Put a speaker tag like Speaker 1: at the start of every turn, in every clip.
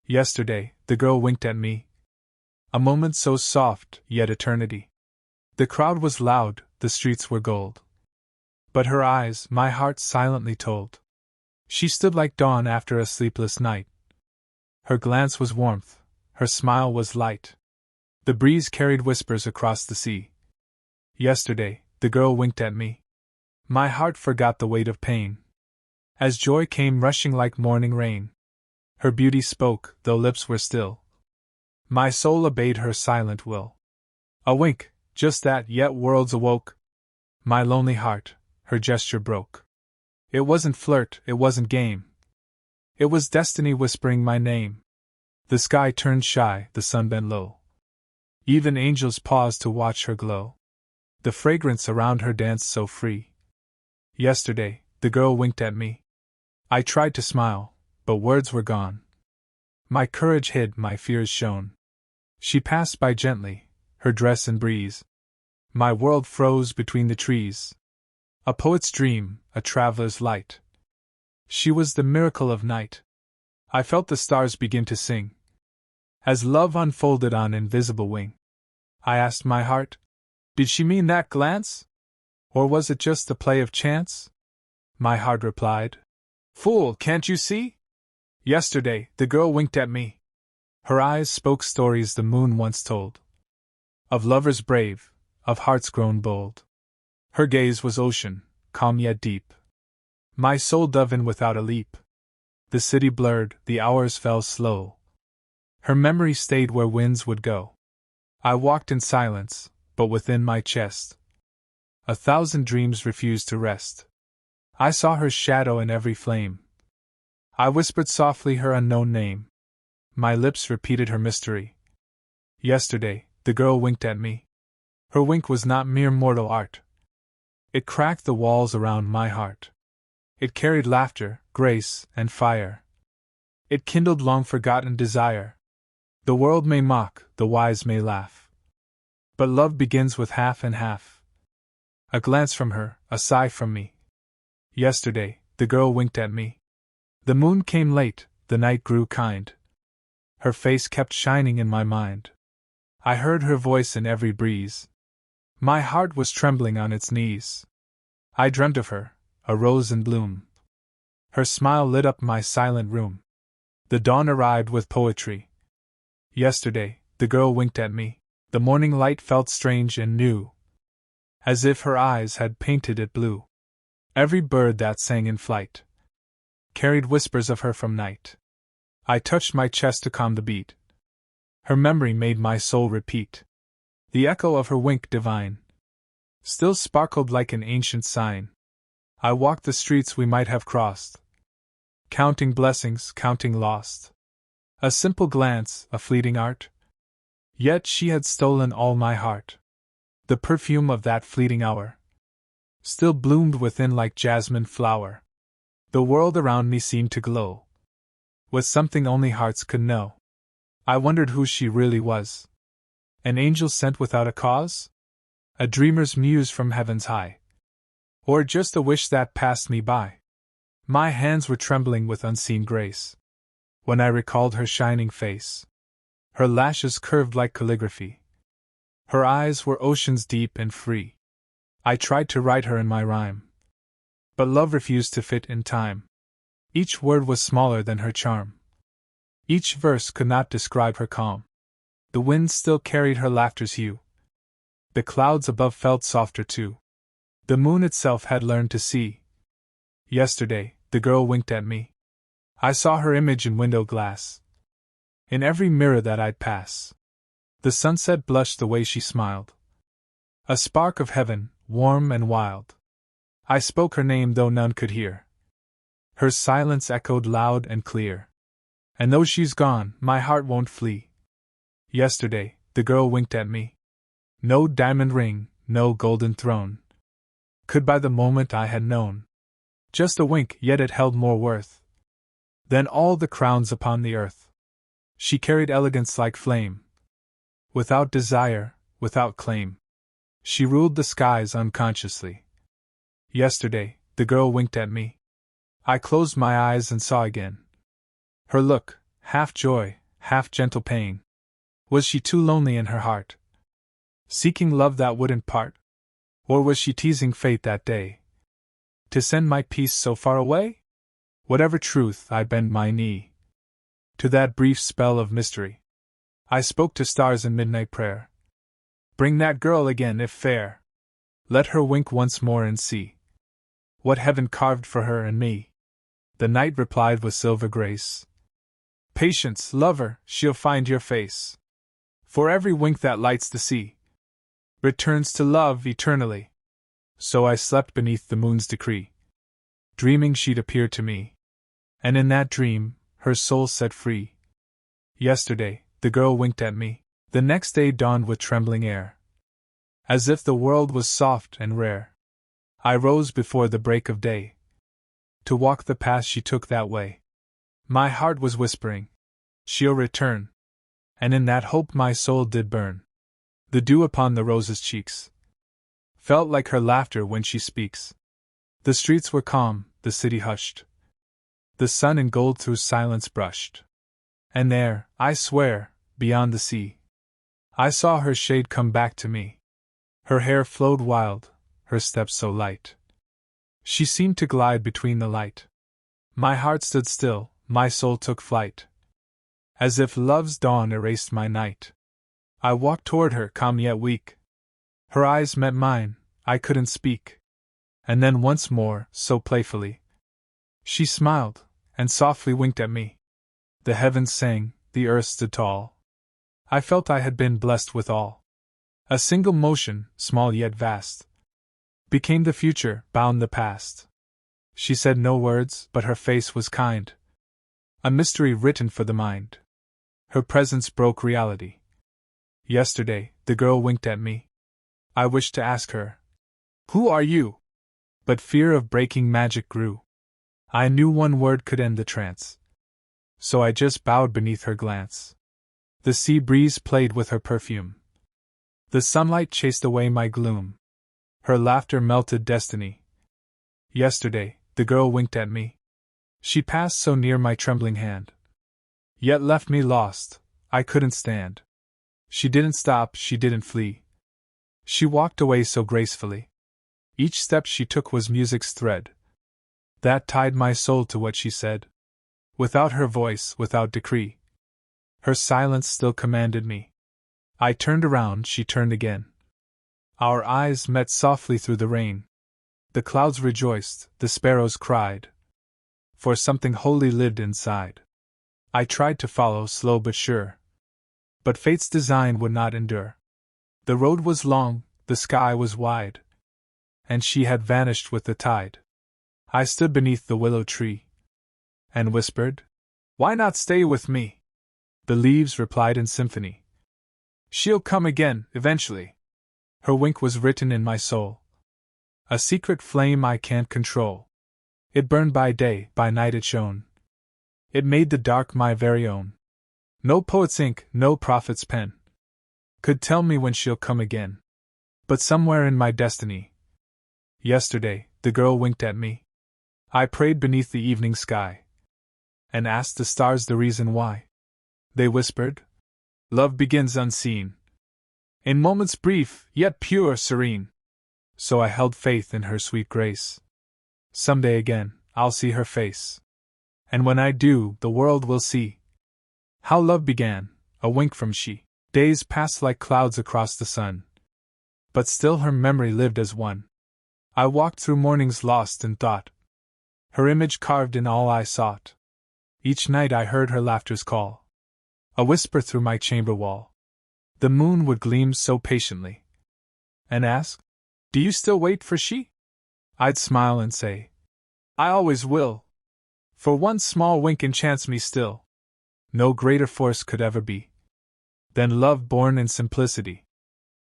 Speaker 1: Yesterday, the girl winked at me. A moment so soft, yet eternity. The crowd was loud, the streets were gold. But her eyes, my heart silently told. She stood like dawn after a sleepless night. Her glance was warmth, her smile was light. The breeze carried whispers across the sea. Yesterday, the girl winked at me. My heart forgot the weight of pain. As joy came rushing like morning rain. Her beauty spoke, though lips were still. My soul obeyed her silent will. A wink, just that, yet worlds awoke. My lonely heart, her gesture broke. It wasn't flirt, it wasn't game. It was destiny whispering my name. The sky turned shy, the sun bent low. Even angels paused to watch her glow. The fragrance around her danced so free. Yesterday, the girl winked at me. I tried to smile, but words were gone. My courage hid, my fears shone. She passed by gently, her dress in breeze. My world froze between the trees. A poet's dream, a traveler's light. She was the miracle of night. I felt the stars begin to sing. As love unfolded on invisible wing. I asked my heart, did she mean that glance? Or was it just a play of chance? My heart replied, fool, can't you see? Yesterday, the girl winked at me. Her eyes spoke stories the moon once told. Of lovers brave, of hearts grown bold. Her gaze was ocean, calm yet deep. My soul dove in without a leap. The city blurred, the hours fell slow. Her memory stayed where winds would go. I walked in silence, but within my chest 1,000 dreams refused to rest. I saw her shadow in every flame. I whispered softly her unknown name. My lips repeated her mystery. Yesterday, the girl winked at me. Her wink was not mere mortal art. It cracked the walls around my heart. It carried laughter, grace, and fire. It kindled long-forgotten desire. The world may mock, the wise may laugh. But love begins with half and half. A glance from her, a sigh from me. Yesterday, the girl winked at me. The moon came late, the night grew kind. Her face kept shining in my mind. I heard her voice in every breeze. My heart was trembling on its knees. I dreamt of her, a rose in bloom. Her smile lit up my silent room. The dawn arrived with poetry. Yesterday, the girl winked at me. The morning light felt strange and new, as if her eyes had painted it blue. Every bird that sang in flight carried whispers of her from night. I touched my chest to calm the beat. Her memory made my soul repeat. The echo of her wink divine still sparkled like an ancient sign. I walked the streets we might have crossed, counting blessings, counting lost. A simple glance, a fleeting art. Yet she had stolen all my heart. The perfume of that fleeting hour still bloomed within like jasmine flower. The world around me seemed to glow with something only hearts could know. I wondered who she really was. An angel sent without a cause? A dreamer's muse from heavens high? Or just a wish that passed me by? My hands were trembling with unseen grace when I recalled her shining face. Her lashes curved like calligraphy. Her eyes were oceans deep and free. I tried to write her in my rhyme, but love refused to fit in time. Each word was smaller than her charm. Each verse could not describe her calm. The wind still carried her laughter's hue. The clouds above felt softer too. The moon itself had learned to see. Yesterday, the girl winked at me. I saw her image in window glass. In every mirror that I'd pass. The sunset blushed the way she smiled. A spark of heaven, warm and wild. I spoke her name though none could hear. Her silence echoed loud and clear. And though she's gone, my heart won't flee. Yesterday, the girl winked at me. No diamond ring, no golden throne could buy the moment I had known. Just a wink, yet it held more worth than all the crowns upon the earth. She carried elegance like flame. Without desire, without claim. She ruled the skies unconsciously. Yesterday, the girl winked at me. I closed my eyes and saw again. Her look, half joy, half gentle pain. Was she too lonely in her heart, seeking love that wouldn't part? Or was she teasing fate that day, to send my peace so far away? Whatever truth, I bend my knee to that brief spell of mystery. I spoke to stars in midnight prayer. Bring that girl again if fair. Let her wink once more and see what heaven carved for her and me. The night replied with silver grace. Patience, lover, she'll find your face. For every wink that lights the sea returns to love eternally. So I slept beneath the moon's decree, dreaming she'd appear to me. And in that dream, her soul set free. Yesterday, the girl winked at me. The next day dawned with trembling air, as if the world was soft and rare. I rose before the break of day to walk the path she took that way. My heart was whispering, she'll return, and in that hope my soul did burn. The dew upon the rose's cheeks felt like her laughter when she speaks. The streets were calm, the city hushed. The sun in gold through silence brushed. And there, I swear, beyond the sea, I saw her shade come back to me. Her hair flowed wild, her steps so light. She seemed to glide between the light. My heart stood still, my soul took flight, as if love's dawn erased my night. I walked toward her, calm yet weak. Her eyes met mine, I couldn't speak. And then once more, so playfully, she smiled, and softly winked at me. The heavens sang, the earth stood tall. I felt I had been blessed with all. A single motion, small yet vast, became the future, bound the past. She said no words, but her face was kind, a mystery written for the mind. Her presence broke reality. Yesterday, the girl winked at me. I wished to ask her, "Who are you?" But fear of breaking magic grew. I knew one word could end the trance, so I just bowed beneath her glance. The sea breeze played with her perfume. The sunlight chased away my gloom. Her laughter melted destiny. Yesterday, the girl winked at me. She passed so near my trembling hand, yet left me lost, I couldn't stand. She didn't stop, she didn't flee. She walked away so gracefully. Each step she took was music's thread that tied my soul to what she said. Without her voice, without decree, her silence still commanded me. I turned around, she turned again. Our eyes met softly through the rain. The clouds rejoiced, the sparrows cried, for something holy lived inside. I tried to follow, slow but sure, but fate's design would not endure. The road was long, the sky was wide, and she had vanished with the tide. I stood beneath the willow tree and whispered, "Why not stay with me?" The leaves replied in symphony, "She'll come again, eventually." Her wink was written in my soul, a secret flame I can't control. It burned by day, by night it shone. It made the dark my very own. No poet's ink, no prophet's pen could tell me when she'll come again. But somewhere in my destiny, yesterday, the girl winked at me. I prayed beneath the evening sky and asked the stars the reason why. They whispered, "Love begins unseen, in moments brief, yet pure, serene." So I held faith in her sweet grace. Someday again, I'll see her face. And when I do, the world will see how love began, a wink from she. Days passed like clouds across the sun, but still her memory lived as one. I walked through mornings lost in thought, her image carved in all I sought. Each night I heard her laughter's call, a whisper through my chamber wall. The moon would gleam so patiently and ask, "Do you still wait for she?" I'd smile and say, "I always will, for one small wink enchants me still." No greater force could ever be than love born in simplicity.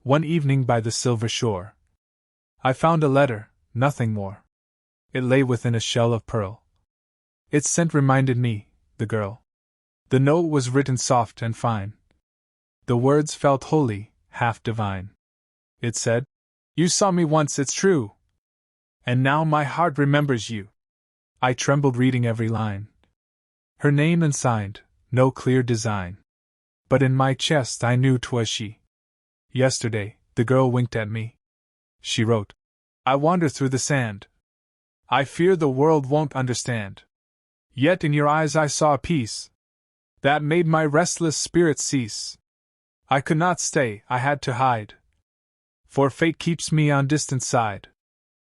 Speaker 1: One evening by the silver shore, I found a letter, nothing more. It lay within a shell of pearl. Its scent reminded me, the girl. The note was written soft and fine. The words felt holy, half divine. It said, "You saw me once, it's true, and now my heart remembers you." I trembled reading every line. Her name unsigned, no clear design. But in my chest I knew 'twas she. Yesterday, the girl winked at me. She wrote, I wander through the sand. I fear the world won't understand. Yet in your eyes I saw a peace that made my restless spirit cease. I could not stay, I had to hide, for fate keeps me on distant side.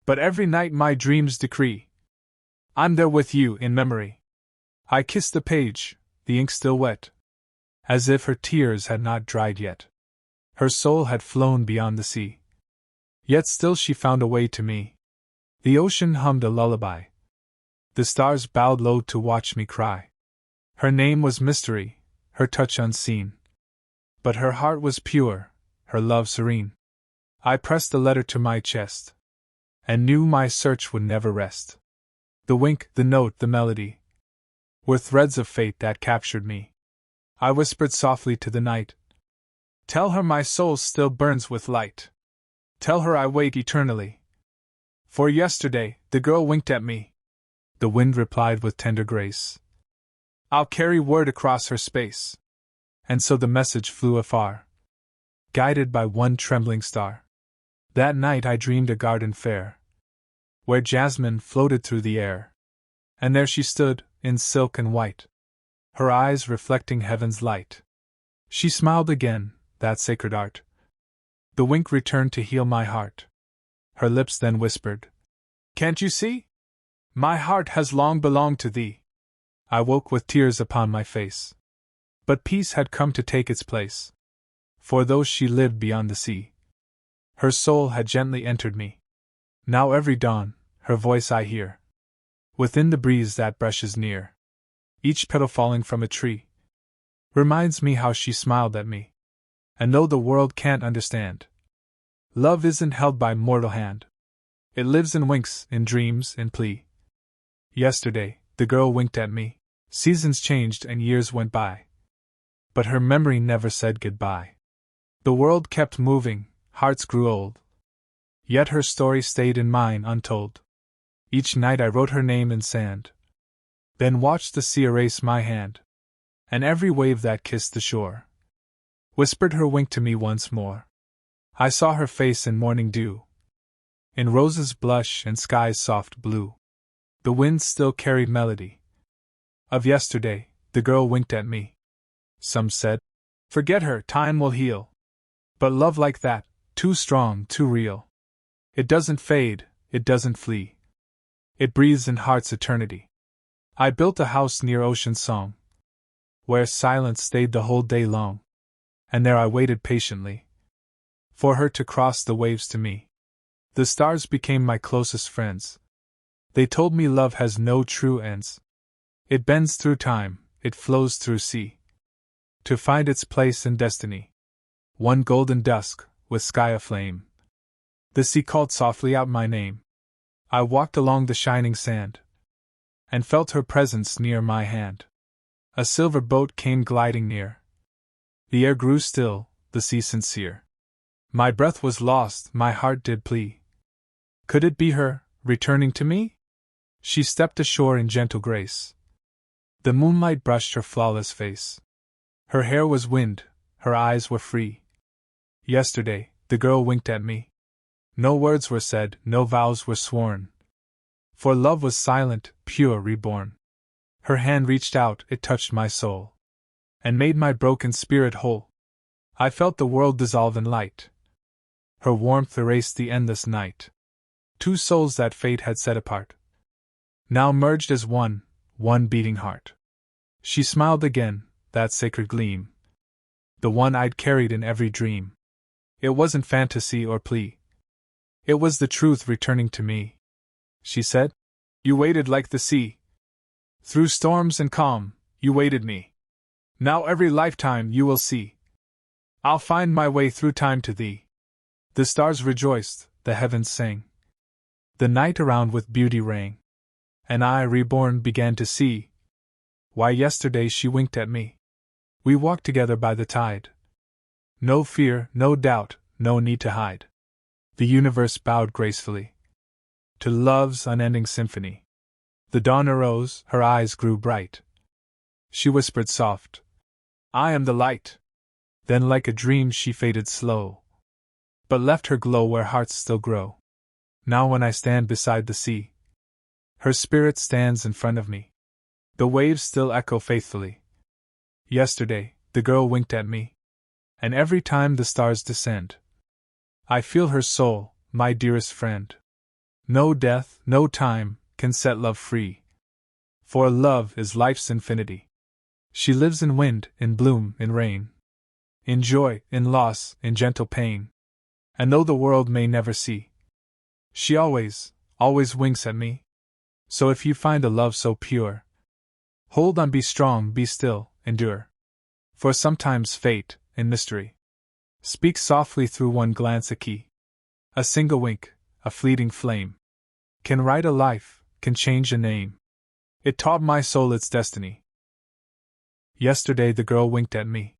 Speaker 1: But every night my dreams decree I'm there with you in memory. I kissed the page, the ink still wet, as if her tears had not dried yet. Her soul had flown beyond the sea. Yet still she found a way to me. The ocean hummed a lullaby. The stars bowed low to watch me cry. Her name was mystery, her touch unseen. But her heart was pure, her love serene. I pressed the letter to my chest, and knew my search would never rest. The wink, the note, the melody were threads of fate that captured me. I whispered softly to the night, tell her my soul still burns with light. Tell her I wait eternally. For yesterday, the girl winked at me. The wind replied with tender grace, I'll carry word across her space. And so the message flew afar, guided by one trembling star. That night I dreamed a garden fair, where jasmine floated through the air. And there she stood, in silk and white, her eyes reflecting heaven's light. She smiled again, that sacred art. The wink returned to heal my heart. Her lips then whispered, can't you see? My heart has long belonged to thee. I woke with tears upon my face. But peace had come to take its place. For though she lived beyond the sea, her soul had gently entered me. Now every dawn, her voice I hear, within the breeze that brushes near. Each petal falling from a tree reminds me how she smiled at me. And though the world can't understand, love isn't held by mortal hand. It lives in winks, in dreams, in plea. Yesterday, the girl winked at me. Seasons changed and years went by, but her memory never said goodbye. The world kept moving, hearts grew old, yet her story stayed in mine untold. Each night I wrote her name in sand, then watched the sea erase my hand, and every wave that kissed the shore whispered her wink to me once more. I saw her face in morning dew, in roses' blush and sky's soft blue. The wind still carried melody of yesterday. The girl winked at me. Some said, forget her, time will heal. But love like that, too strong, too real. It doesn't fade, it doesn't flee. It breathes in heart's eternity. I built a house near ocean song, where silence stayed the whole day long. And there I waited patiently for her to cross the waves to me. The stars became my closest friends. They told me love has no true ends. It bends through time, it flows through sea, to find its place in destiny. One golden dusk, with sky aflame, the sea called softly out my name. I walked along the shining sand, and felt her presence near my hand. A silver boat came gliding near. The air grew still, the sea sincere. My breath was lost, my heart did plea. Could it be her, returning to me? She stepped ashore in gentle grace. The moonlight brushed her flawless face. Her hair was wind, her eyes were free. Yesterday, the girl winked at me. No words were said, no vows were sworn. For love was silent, pure, reborn. Her hand reached out, it touched my soul, and made my broken spirit whole. I felt the world dissolve in light. Her warmth erased the endless night. Two souls that fate had set apart, now merged as one beating heart. She smiled again, that sacred gleam, the one I'd carried in every dream. It wasn't fantasy or plea. It was the truth returning to me. She said, you waited like the sea. Through storms and calm, you waited me. Now every lifetime you will see, I'll find my way through time to thee. The stars rejoiced, the heavens sang. The night around with beauty rang. And I, reborn, began to see why yesterday she winked at me. We walked together by the tide. No fear, no doubt, no need to hide. The universe bowed gracefully to love's unending symphony. The dawn arose, her eyes grew bright. She whispered soft, I am the light. Then like a dream she faded slow, but left her glow where hearts still grow. Now when I stand beside the sea, her spirit stands in front of me. The waves still echo faithfully. Yesterday, the girl winked at me, and every time the stars descend, I feel her soul, my dearest friend. No death, no time, can set love free, for love is life's infinity. She lives in wind, in bloom, in rain, in joy, in loss, in gentle pain. And though the world may never see, she always, always winks at me. So if you find a love so pure, hold on, be strong, be still, endure. For sometimes fate, in mystery, speaks softly through one glance, a key. A single wink, a fleeting flame, can write a life, can change a name. It taught my soul its destiny. Yesterday the girl winked at me,